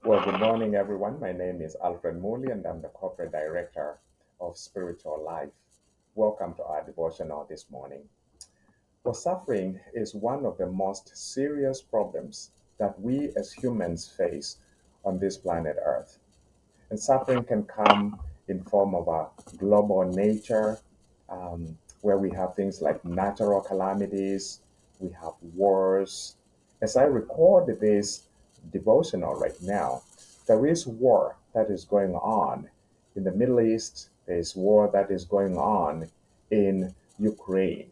Well, good morning, everyone. My name is Alfred Mooley, and I'm the Corporate Director of Spiritual Life. Welcome to our devotional this morning. Well, suffering is one of the most serious problems that we as humans face on this planet Earth. And suffering can come in form of a global nature, where we have things like natural calamities, we have wars. As I record this devotional right now, there is war that is going on in the Middle East. There is war that is going on in Ukraine.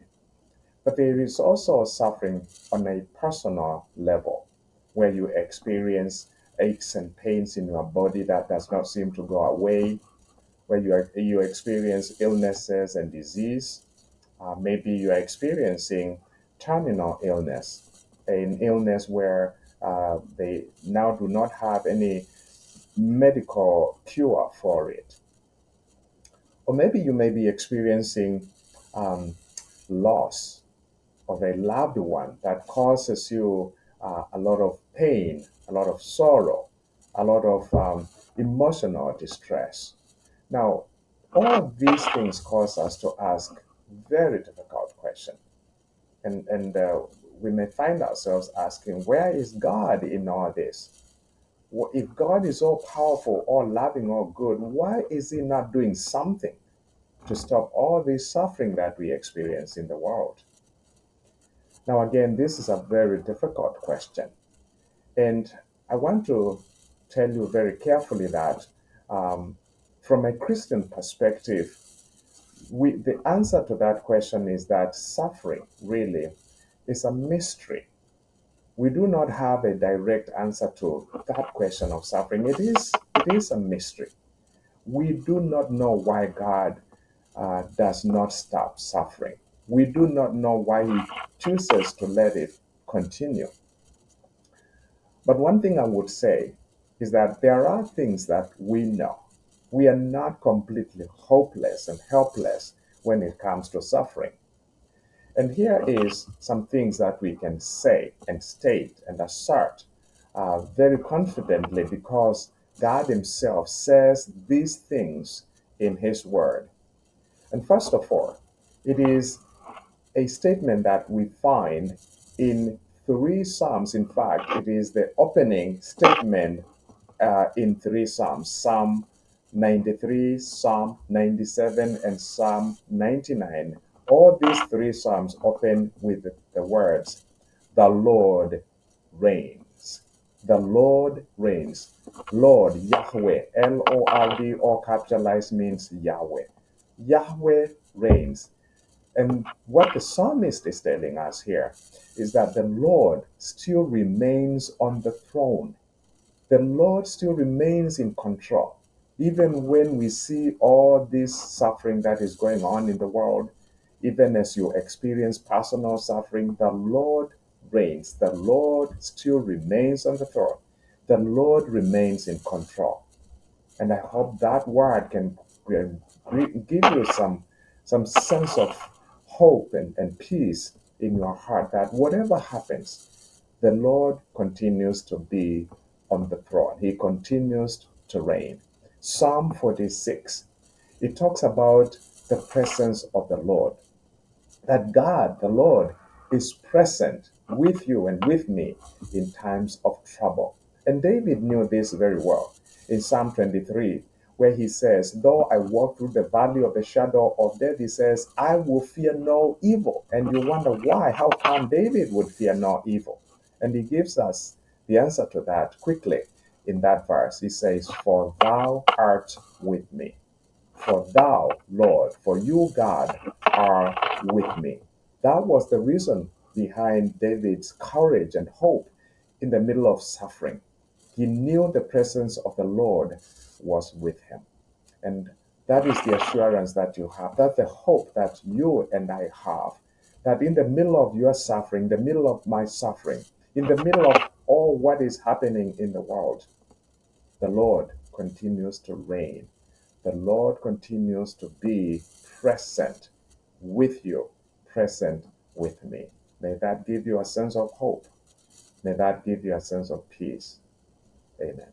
But there is also suffering on a personal level where you experience aches and pains in your body that does not seem to go away, where you experience illnesses and disease. Maybe you are experiencing terminal illness, an illness where they now do not have any medical cure for it. Or maybe you may be experiencing um, loss of a loved one that causes you a lot of pain, a lot of sorrow, a lot of emotional distress. Now, all of these things cause us to ask very difficult questions. And we may find ourselves asking, where is God in all this? If God is all powerful, all loving, all good, why is He not doing something to stop all this suffering that we experience in the world? Now, again, this is a very difficult question. And I want to tell you very carefully that um, from a Christian perspective, the answer to that question is that suffering really is a mystery. We do not have a direct answer to that question of suffering. It is a mystery. We do not know why God does not stop suffering. We do not know why He chooses to let it continue. But one thing I would say is that there are things that we know. We are not completely hopeless and helpless when it comes to suffering. And here is some things that we can say and state and assert very confidently because God Himself says these things in His Word. And first of all, it is a statement that we find in three Psalms. In fact, it is the opening statement in three Psalms: Psalm 93, Psalm 97, and Psalm 99. All these three Psalms open with the words, "The Lord reigns." The Lord reigns. Lord, Yahweh, Lord, all capitalized means Yahweh. Yahweh reigns. And what the psalmist is telling us here is that the Lord still remains on the throne. The Lord still remains in control. Even when we see all this suffering that is going on in the world, even as you experience personal suffering, the Lord reigns. The Lord still remains on the throne. The Lord remains in control. And I hope that word can give you some sense of hope and peace in your heart that whatever happens, the Lord continues to be on the throne. He continues to reign. Psalm 46, it talks about the presence of the Lord, that God, the Lord, is present with you and with me in times of trouble. And David knew this very well in Psalm 23, where he says, "Though I walk through the valley of the shadow of death," he says, "I will fear no evil." And you wonder why, how come David would fear no evil? And he gives us the answer to that quickly in that verse. He says, "For thou art with me. For thou, Lord, for you, God, are with me." That was the reason behind David's courage and hope in the middle of suffering. He knew the presence of the Lord was with him. And that is the assurance that you have. That's the hope that you and I have. That in the middle of your suffering, the middle of my suffering, in the middle of all what is happening in the world, the Lord continues to reign. The Lord continues to be present with you, present with me. May that give you a sense of hope. May that give you a sense of peace. Amen.